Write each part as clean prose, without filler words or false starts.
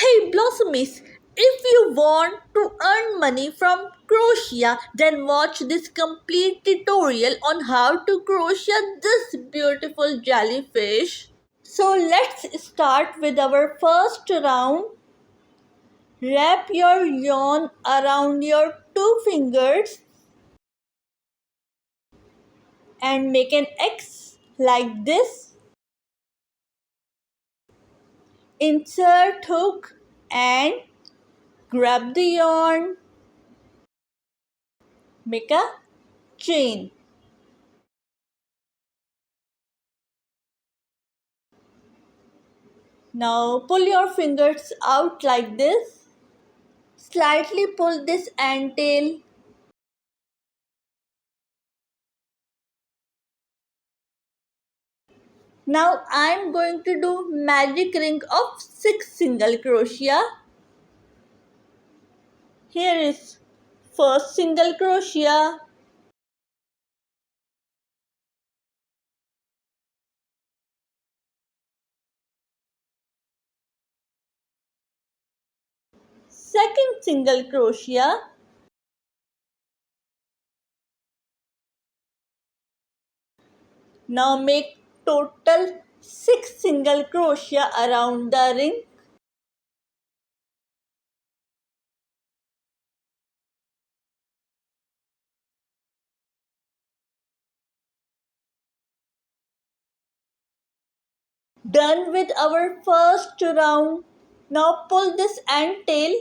Hey Blossomies, if you want to earn money from crochet, then watch this complete tutorial on how to crochet this beautiful jellyfish. So let's start with our first round. Wrap your yarn around your two fingers and make an X like this. Insert hook and grab the yarn. Make a chain. Now pull your fingers out like this. Slightly pull this end tail. Now I am going to do magic ring of 6 single crochet. Here is first single crochet, second single crochet, now make total 6 single crochet around the ring. Done with our first round. Now pull this end tail.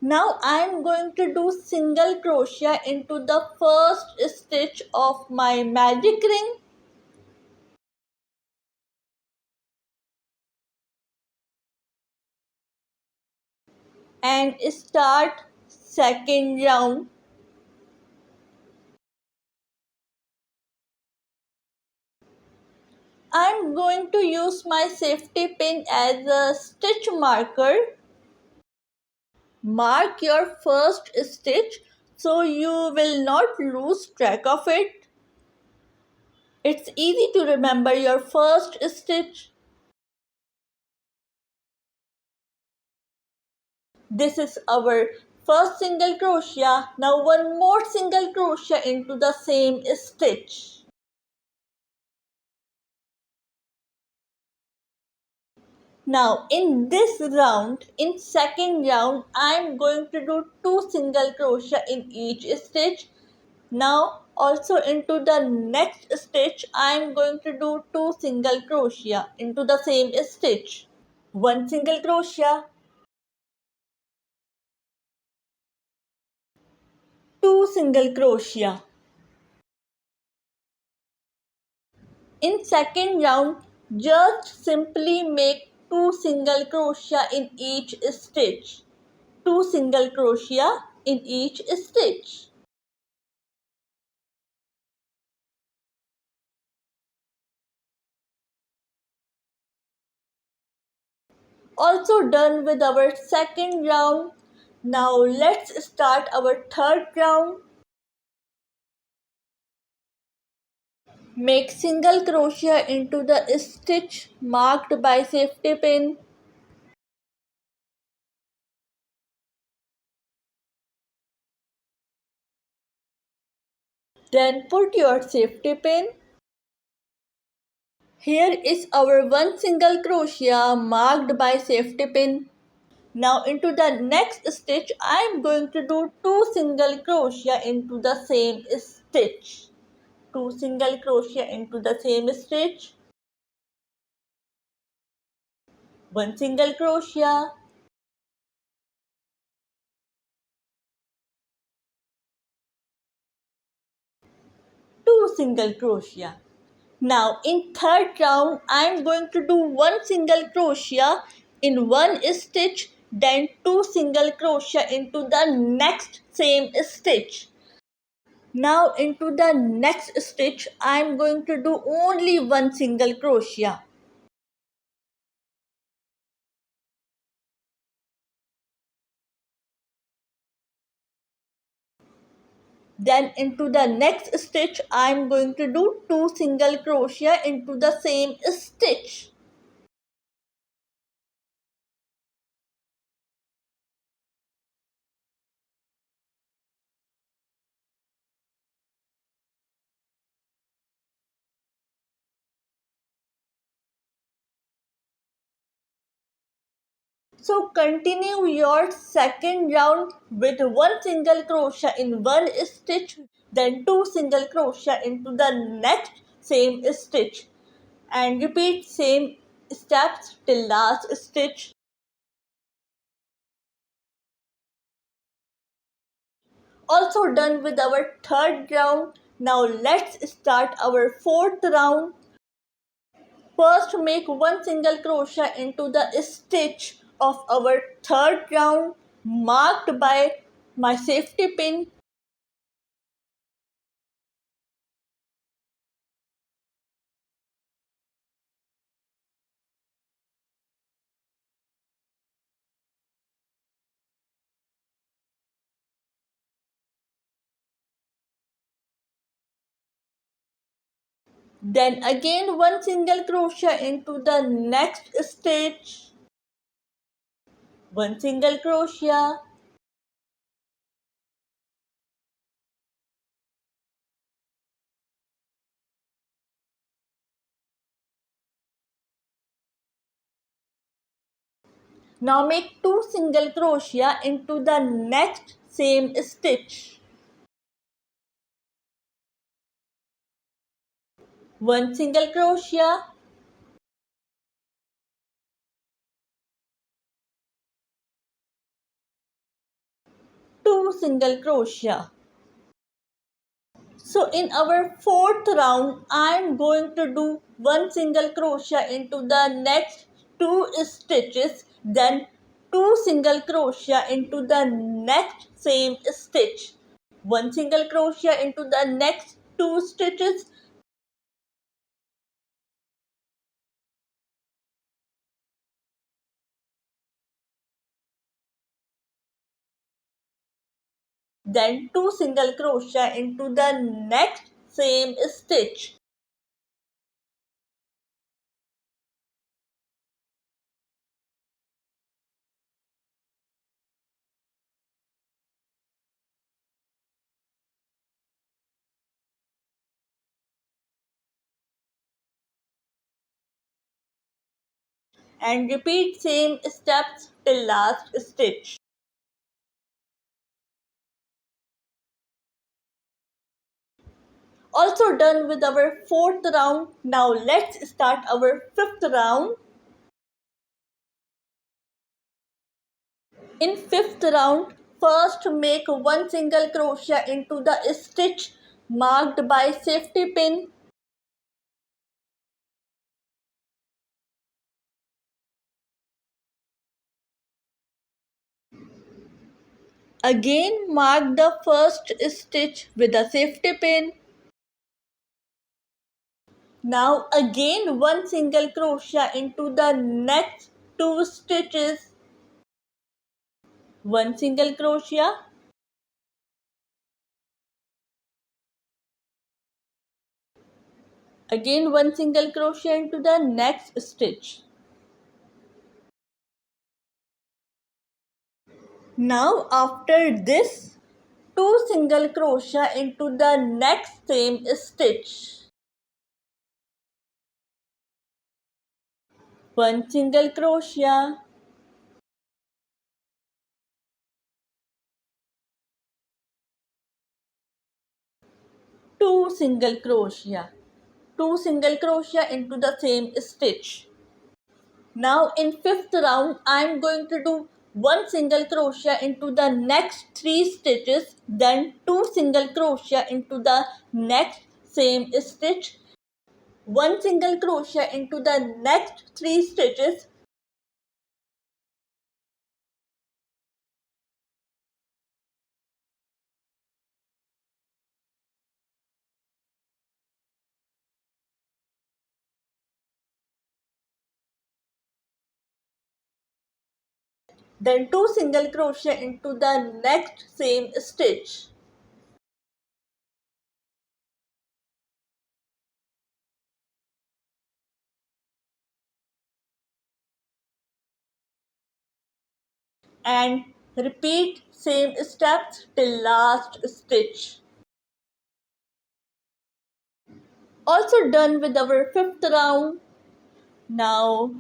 Now I am going to do single crochet into the first stitch of my magic ring. And start second round. I'm going to use my safety pin as a stitch marker. Mark your first stitch so you will not lose track of it. It's easy to remember your first stitch. This is our first single crochet. Now one more single crochet into the same stitch. Now in this round, in second round, I am going to do 2 single crochet in each stitch. Now also into the next stitch, I am going to do 2 single crochet into the same stitch. 1 single crochet, 2 single crochet. In second round, just simply make 2 single crochet in each stitch. 2 single crochet in each stitch. Also done with our second round. Now let's start our third round. Make single crochet into the stitch marked by safety pin. Then put your safety pin. Here is our 1 single crochet marked by safety pin. Now into the next stitch I am going to do 2 single crochet into the same stitch. 2 single crochet into the same stitch. 1 single crochet. 2 single crochet. Now in third round I am going to do 1 single crochet in one stitch, then 2 single crochet into the next same stitch. Now into the next stitch I am going to do only 1 single crochet. Then into the next stitch I am going to do 2 single crochet into the same stitch. So continue your second round with 1 single crochet in one stitch, then 2 single crochet into the next same stitch, and repeat same steps till last stitch. Also done with our third round. Now let's start our fourth round. First make 1 single crochet into the stitch of our third round marked by my safety pin. Then again 1 single crochet into the next stitch. 1 single crochet. Now make 2 single crochet into the next same stitch. 1 single crochet. 2 single crochet. So in our fourth round, I am going to do 1 single crochet into the next 2 stitches, then 2 single crochet into the next same stitch. 1 single crochet into the next 2 stitches, then 2 single crochet into the next same stitch. And repeat same steps till last stitch. Also done with our fourth round. Now let's start our fifth round. In fifth round, first make 1 single crochet into the stitch marked by safety pin. Again mark the first stitch with a safety pin. Now again 1 single crochet into the next 2 stitches. 1 single crochet. Again 1 single crochet into the next stitch. Now after this, 2 single crochet into the next same stitch. 1 single crochet. 2 single crochet. 2 single crochet into the same stitch. Now in fifth round I am going to do 1 single crochet into the next 3 stitches, then 2 single crochet into the next same stitch, 1 single crochet into the next 3 stitches, then 2 single crochet into the next same stitch. and repeat same steps till last stitch. Also done with our fifth round. Now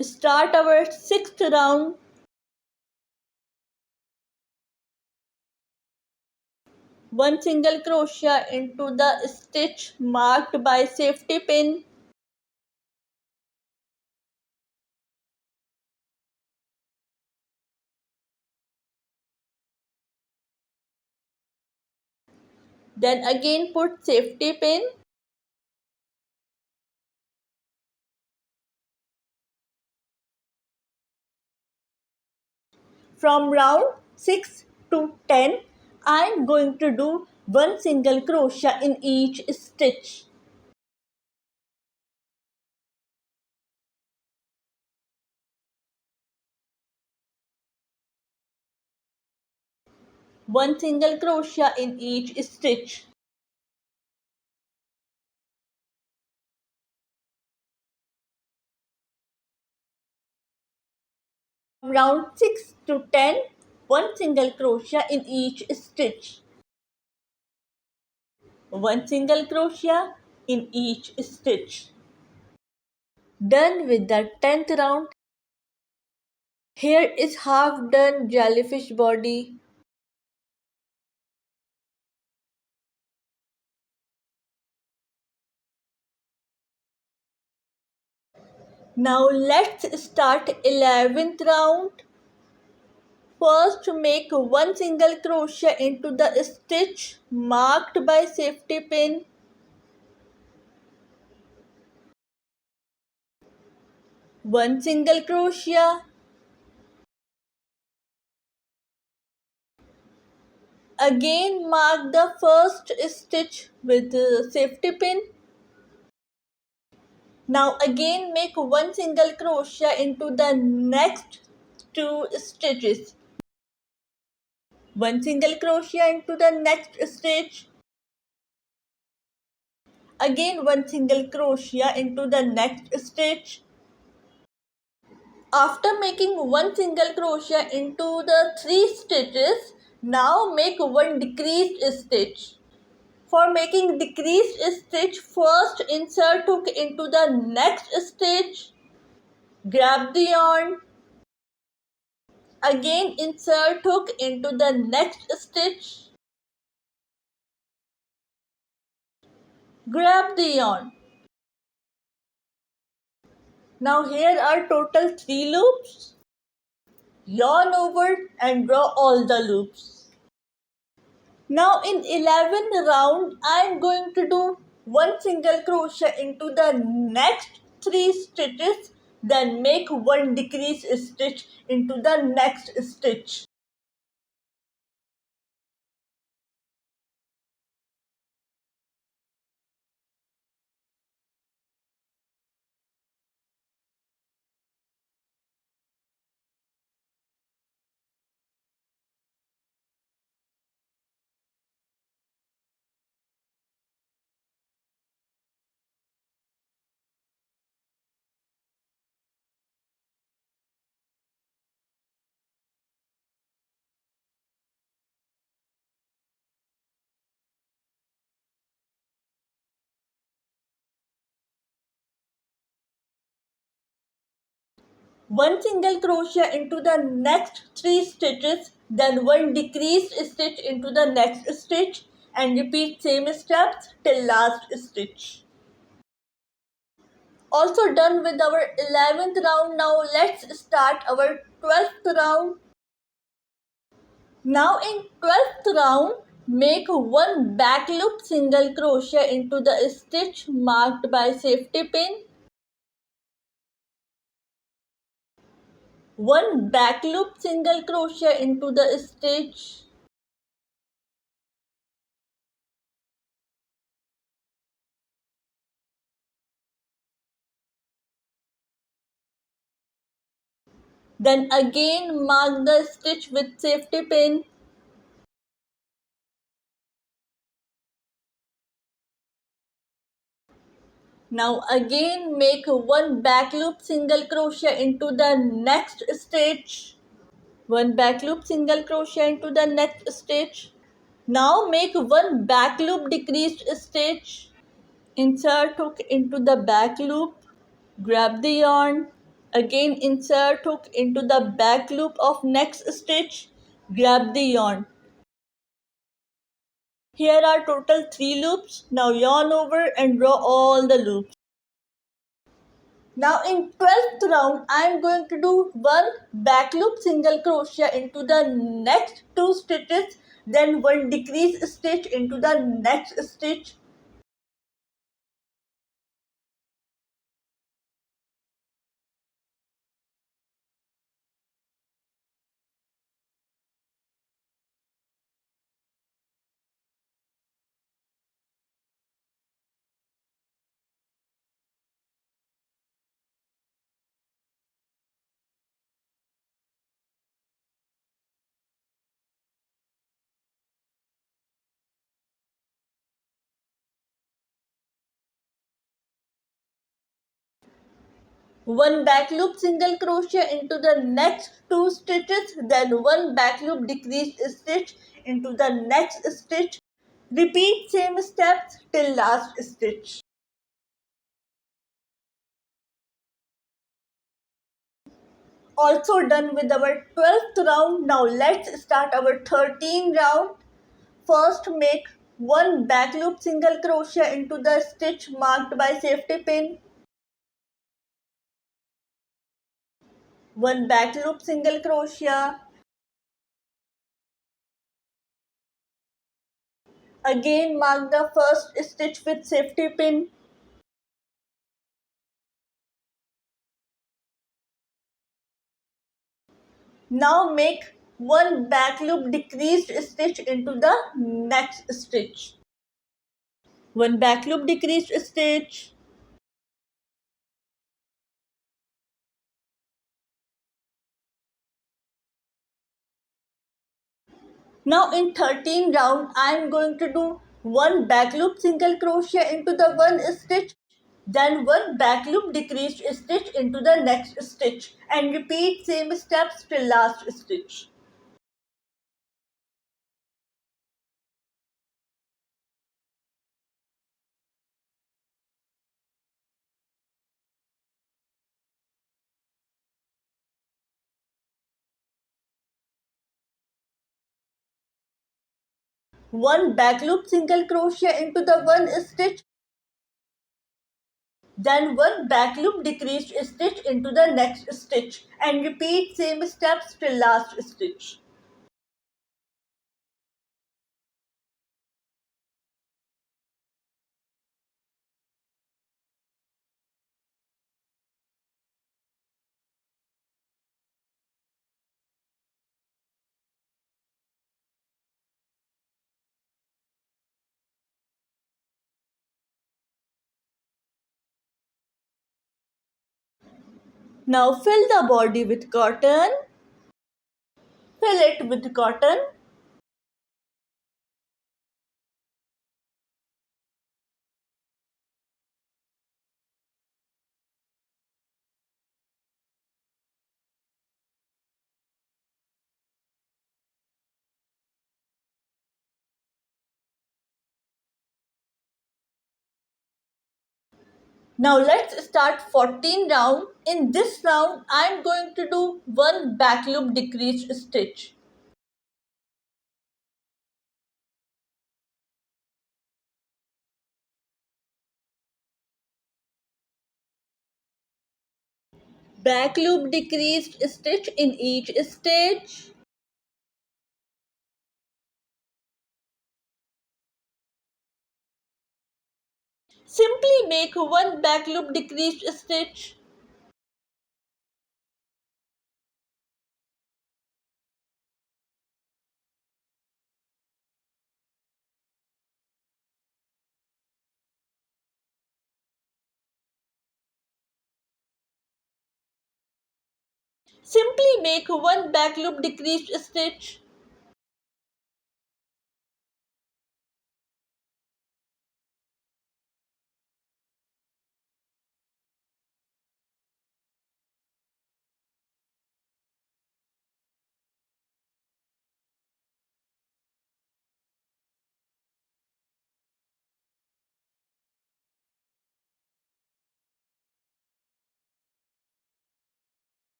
start our sixth round. One single crochet into the stitch marked by safety pin. Then again put safety pin. From round 6 to 10, I am going to do one single crochet in each stitch. One single crochet in each stitch. Round 6 to 10, one single crochet in each stitch. One single crochet in each stitch. Done with the 10th round. Here is half done jellyfish body. Now let's start 11th round. First make one single crochet into the stitch marked by safety pin. One single crochet. Again mark the first stitch with the safety pin. Now again make one single crochet into the next two stitches. One single crochet into the next stitch. Again one single crochet into the next stitch. After making one single crochet into the 3 stitches, now make one decreased stitch. For making decreased stitch, first insert hook into the next stitch, grab the yarn, again insert hook into the next stitch, grab the yarn. Now here are total 3 loops. Yarn over and draw all the loops. Now in 11th round, I am going to do one single crochet into the next 3 stitches, then make one decrease stitch into the next stitch. One single crochet into the next 3 stitches, then one decreased stitch into the next stitch, and repeat same steps till last stitch. Also done with our 11th round. Now let's start our 12th round. Now in 12th round, make one back loop single crochet into the stitch marked by safety pin. One back loop single crochet into the stitch. Then again mark the stitch with safety pin. Now again make one back loop single crochet into the next stitch. One back loop single crochet into the next stitch. Now make one back loop decreased stitch. Insert hook into the back loop. Grab the yarn. Again insert hook into the back loop of next stitch. Grab the yarn. Here are total 3 loops. Now yarn over and draw all the loops. Now in 12th round I am going to do one back loop single crochet into the next 2 stitches, then one decrease stitch into the next stitch. One back loop single crochet into the next 2 stitches, then one back loop decreased stitch into the next stitch. Repeat same steps till last stitch. Also done with our 12th round. Now let's start our 13th round. First make one back loop single crochet into the stitch marked by safety pin. One back loop single crochet. Again mark the first stitch with safety pin. Now make one back loop decreased stitch into the next stitch. One back loop decreased stitch. Now in 13 round I am going to do one back loop single crochet into the one stitch, then one back loop decreased stitch into the next stitch, and repeat same steps till last stitch. One back loop single crochet into the one stitch, then one back loop decreased stitch into the next stitch, and repeat same steps till last stitch. Now fill the body with cotton. Fill it with cotton. Now let's start 14 round. In this round I am going to do one back loop decreased stitch. Back loop decreased stitch in each stitch. Simply make one back loop decreased stitch. Simply make one back loop decreased stitch.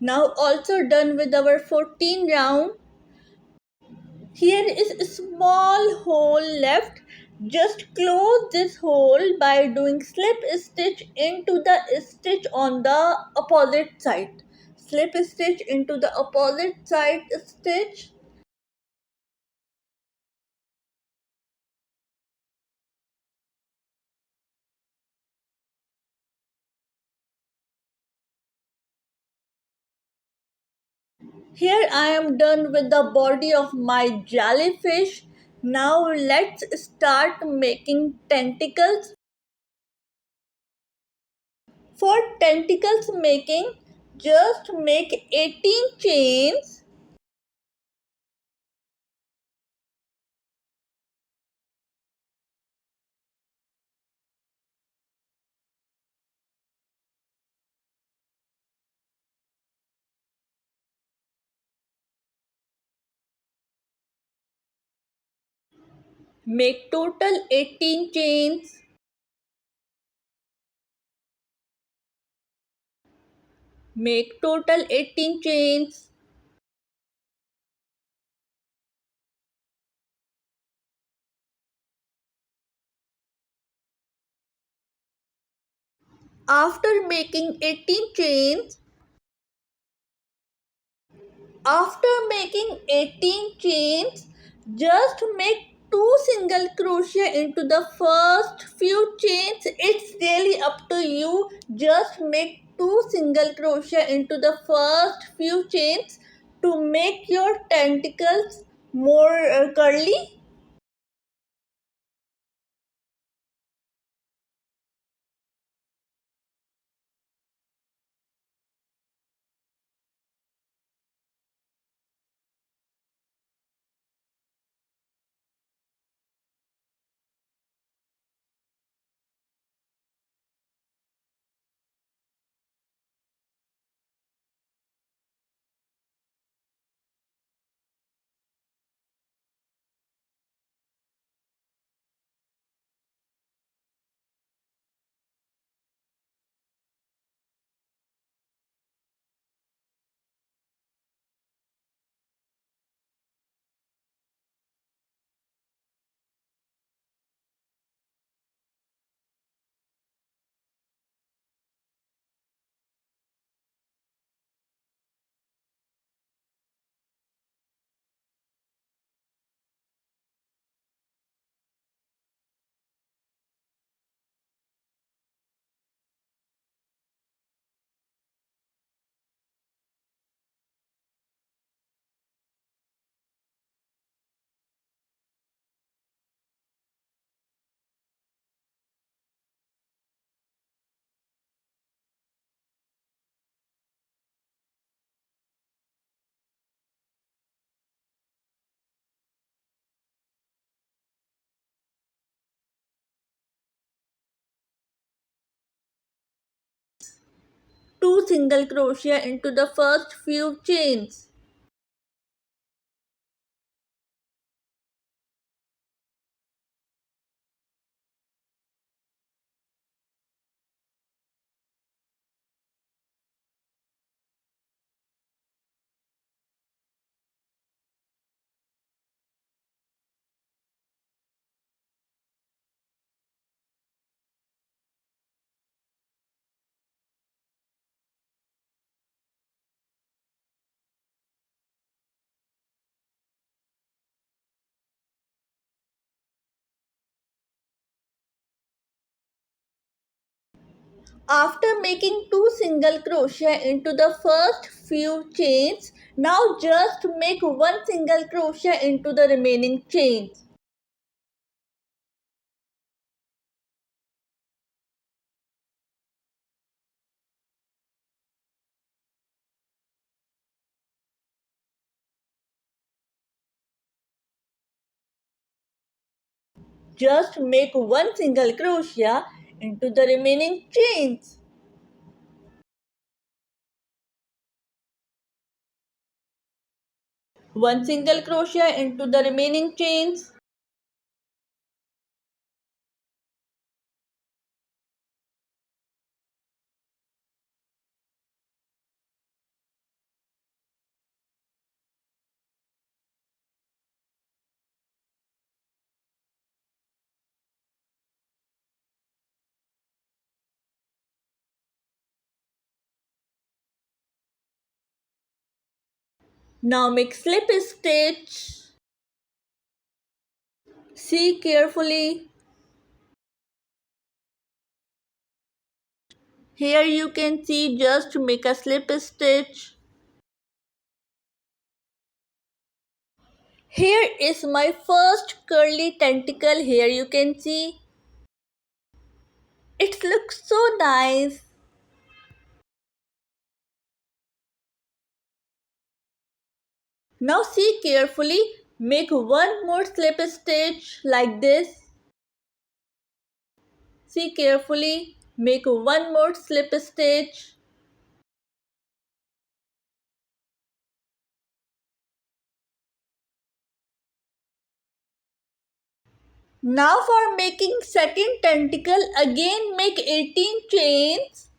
Now also done with our 14 round. Here is a small hole left. Just close this hole by doing slip stitch into the stitch on the opposite side. Slip stitch into the opposite side stitch. Here I am done with the body of my jellyfish. Now let's start making tentacles. For tentacles making, just make 18 chains. Make total 18 chains. Make total 18 chains. After making 18 chains, after making 18 chains, just make 2 single crochet into the first few chains. It's really up to you. Just make 2 single crochet into the first few chains to make your tentacles more curly. Two single crochet into the first few chains. After making 2 single crochet into the first few chains, now just make 1 single crochet into the remaining chains. Just make 1 single crochet into the remaining chains. One single crochet into the remaining chains. Now make slip stitch. See carefully. Here you can see just make a slip stitch. Here is my first curly tentacle. Here you can see. It looks so nice. Now see carefully. Make one more slip stitch like this. See carefully. Make one more slip stitch. Now for making second tentacle, again make 18 chains.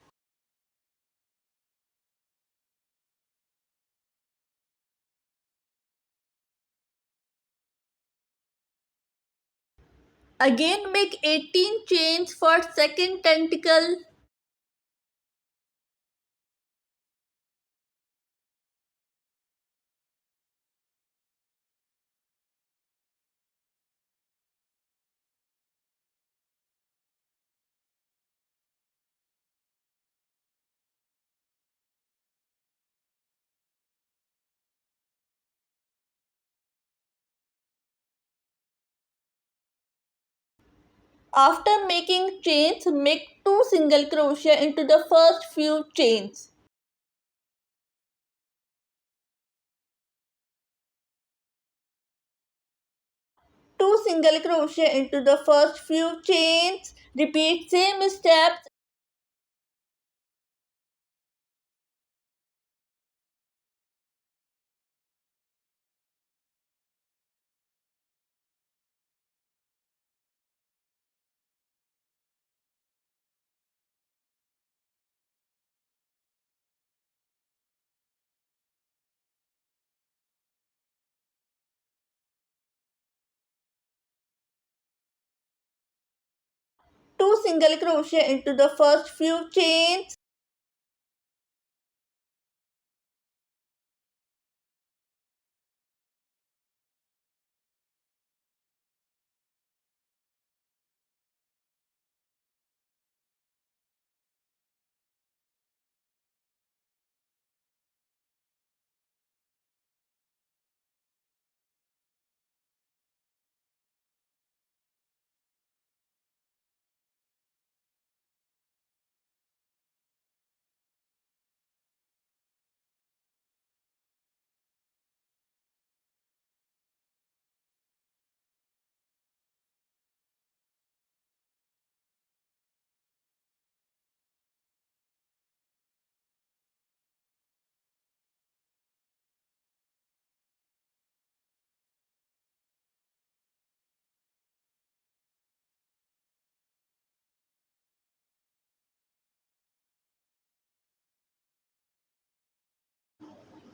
Again make 18 chains for second tentacle. After making chains, make 2 single crochet into the first few chains. Two single crochet into the first few chains. Repeat same steps. Two single crochet into the first few chains.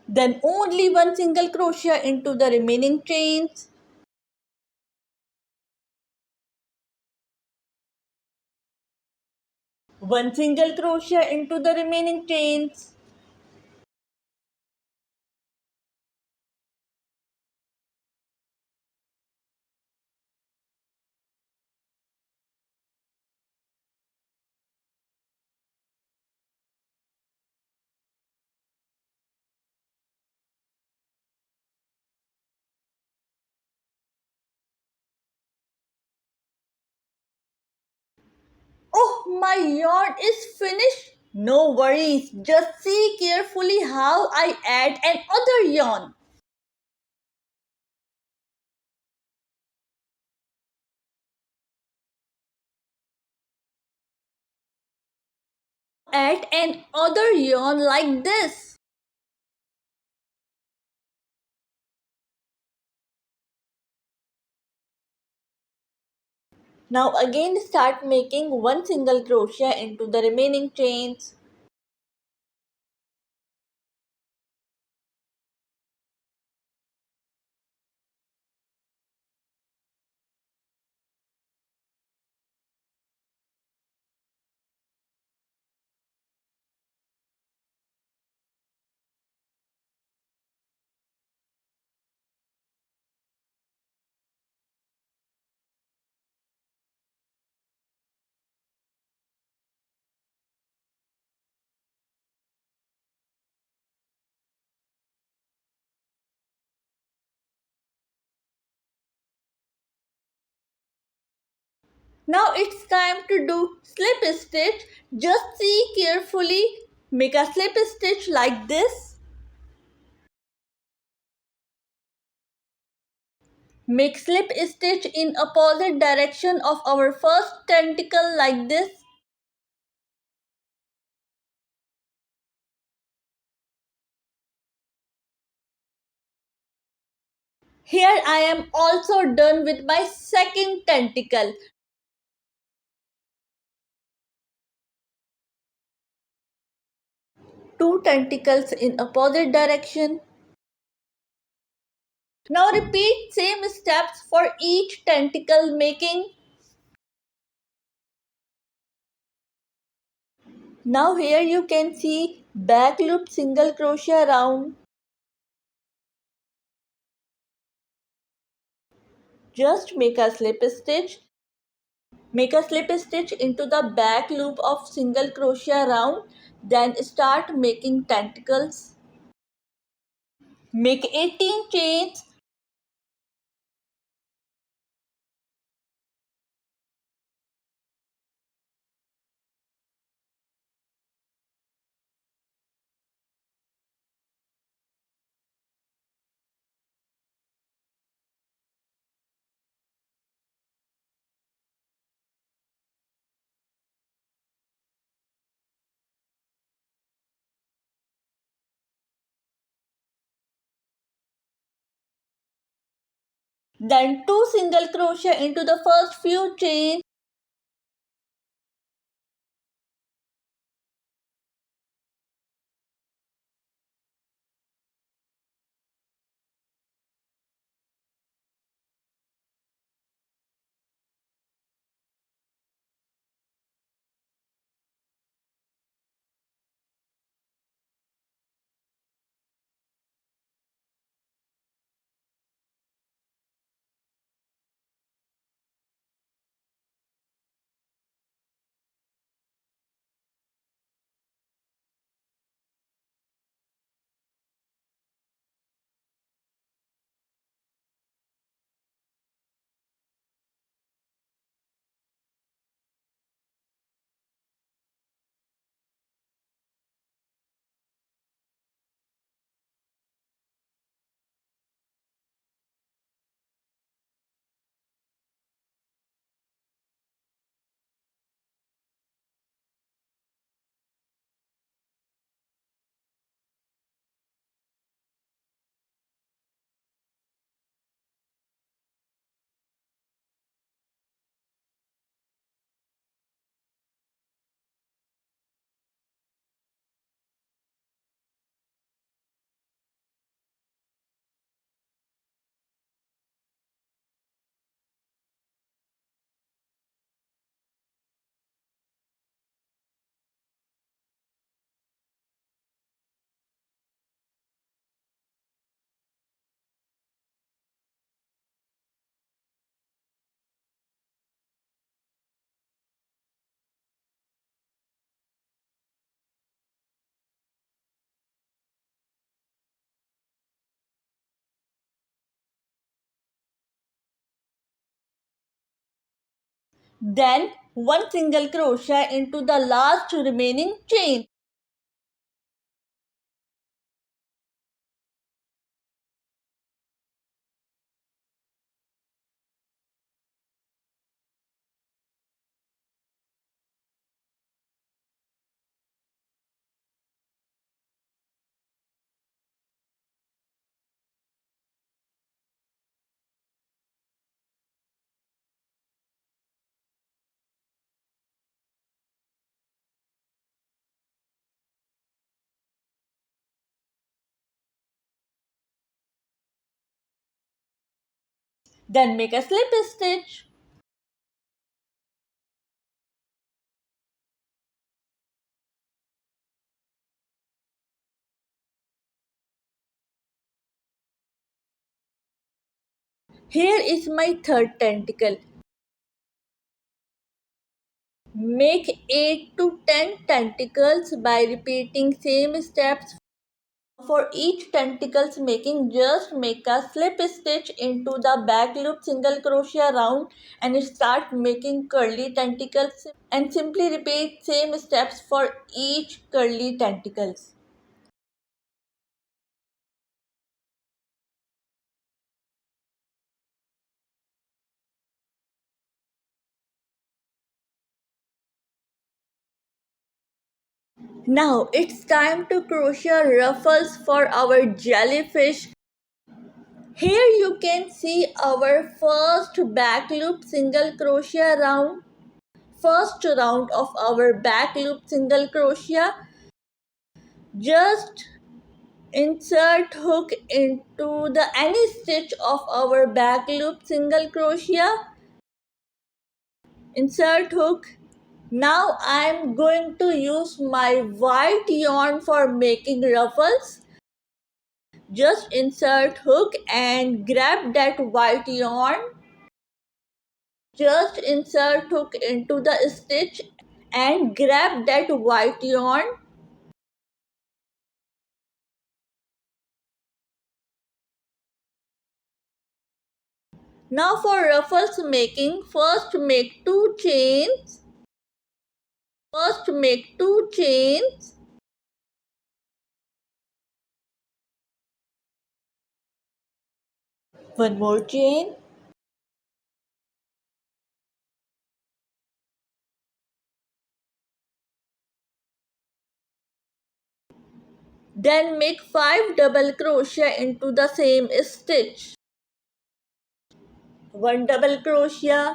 Then only one single crochet into the remaining chains. One single crochet into the remaining chains. Oh, my yarn is finished. No worries, just see carefully how I add another yarn. Add another yarn like this. Now again start making one single crochet into the remaining chains. Now it's time to do slip stitch. Just see carefully. Make a slip stitch like this. Make slip stitch in opposite direction of our first tentacle like this. Here I am also done with my second tentacle. Two tentacles in opposite direction. Now repeat same steps for each tentacle, making. Now here you can see back loop single crochet round. Just make a slip stitch. Make a slip stitch into the back loop of single crochet round. Then start making tentacles. Make 18 chains. Then 2 single crochet into the first few chains. Then 1 single crochet into the last remaining chain. Then make a slip stitch. Here is my third tentacle. Make 8 to 10 tentacles by repeating same steps For each tentacles making, just make a slip stitch into the back loop, single crochet round and start making curly tentacles, and simply repeat same steps for each curly tentacles. Now it's time to crochet ruffles for our jellyfish. Here you can see our first back loop single crochet round, first round of our back loop single crochet. Just insert hook into the any stitch of our back loop single crochet. Insert hook. Now I am going to use my white yarn for making ruffles. Just insert hook and grab that white yarn. Just insert hook into the stitch and grab that white yarn. Now for ruffles making, first make 2 chains. First make 2 chains. One more chain. Then make 5 double crochet into the same stitch. 1 double crochet,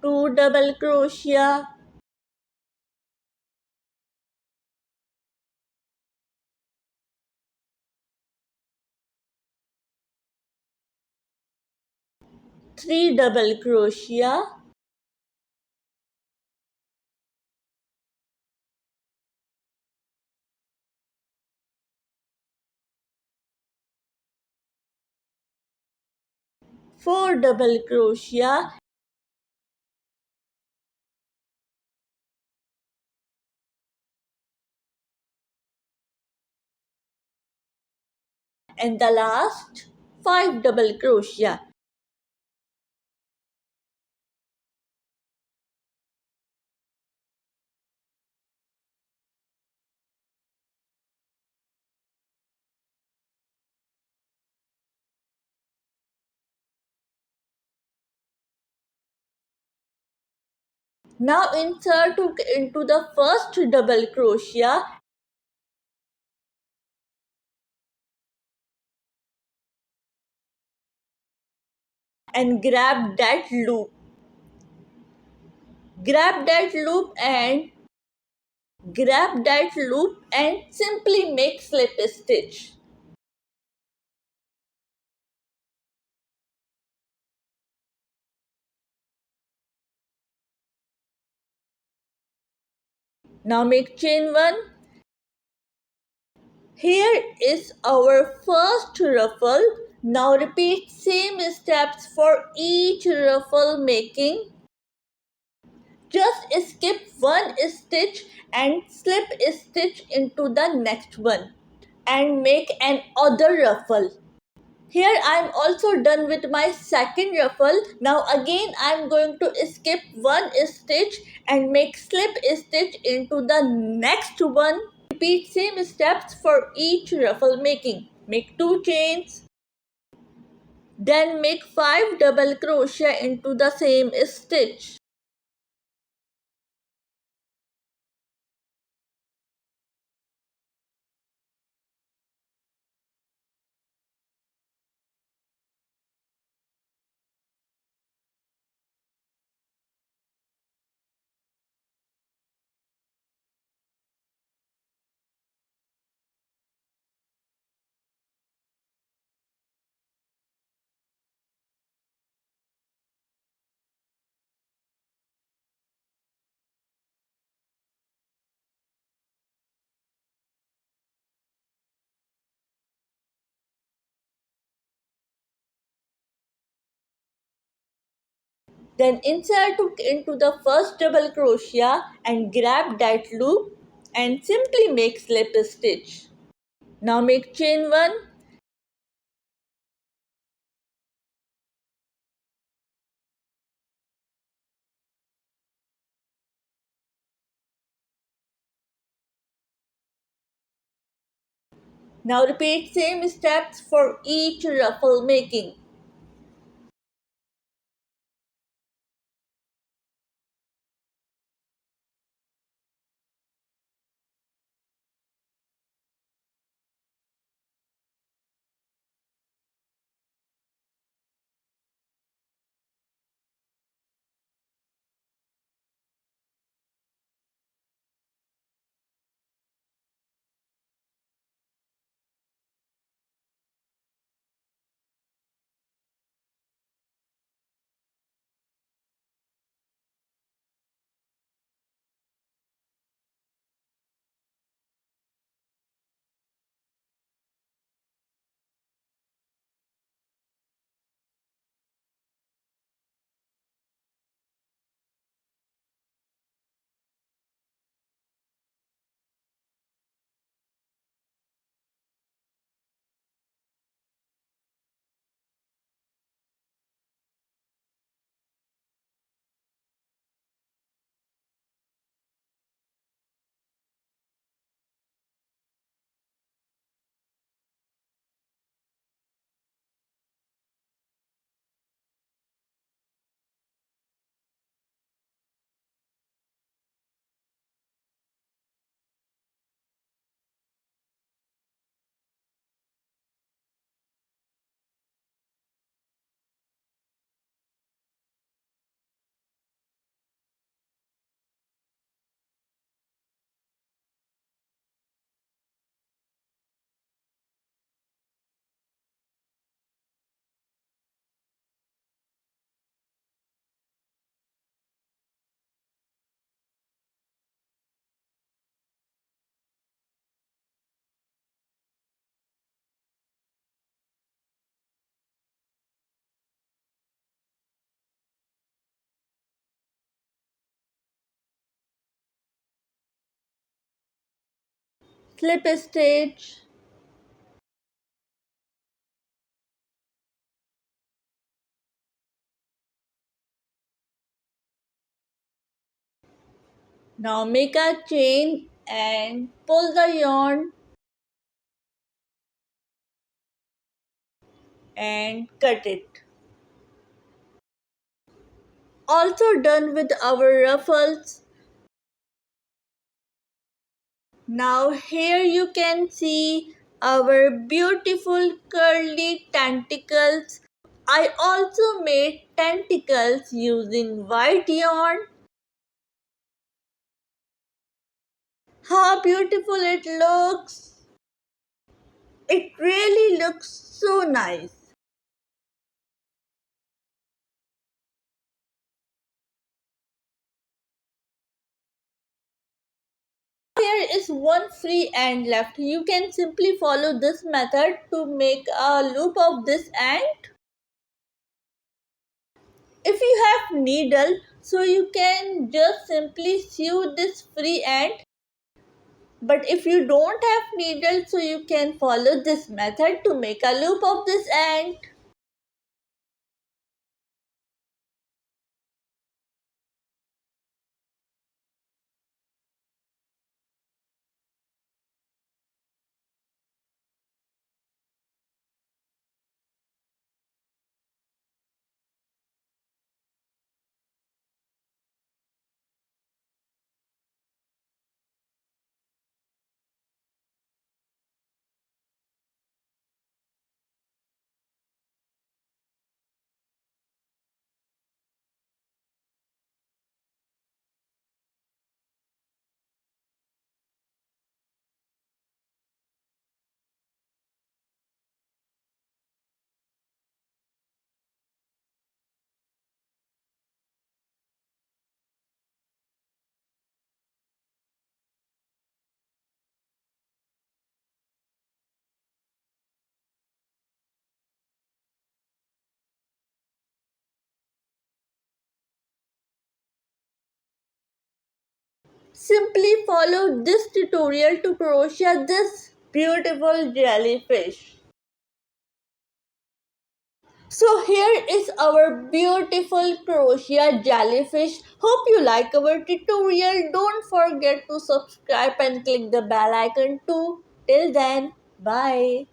2 double crochet, 3 double crochet, four double crochet, and the last 5 double crochet. Now insert hook into the first double crochet and grab that loop. Grab that loop and simply make slip stitch. Now make chain 1. Here is our first ruffle. Now repeat same steps for each ruffle making. Just skip one stitch and slip stitch into the next one and make an other ruffle. Here I am also done with my second ruffle. Now again I am going to skip one stitch and make slip stitch into the next one. Repeat same steps for each ruffle making. Make 2 chains. Then make 5 double crochet into the same stitch. Then insert hook into the first double crochet and grab that loop and simply make slip stitch. Now make chain 1. Now repeat same steps for each ruffle making. Slip stitch. Now make a chain and pull the yarn and cut it. Also done with our ruffles. Now here you can see our beautiful curly tentacles. I also made tentacles using white yarn. How beautiful it looks! It really looks so nice. Here is one free end left. You can simply follow this method to make a loop of this end. If you have needle, so you can just simply sew this free end. But if you don't have needle, so you can follow this method to make a loop of this end. Simply follow this tutorial to crochet this beautiful jellyfish. So here is our beautiful crochet jellyfish. Hope you like our tutorial. Don't forget to subscribe and click the bell icon too. Till then, bye.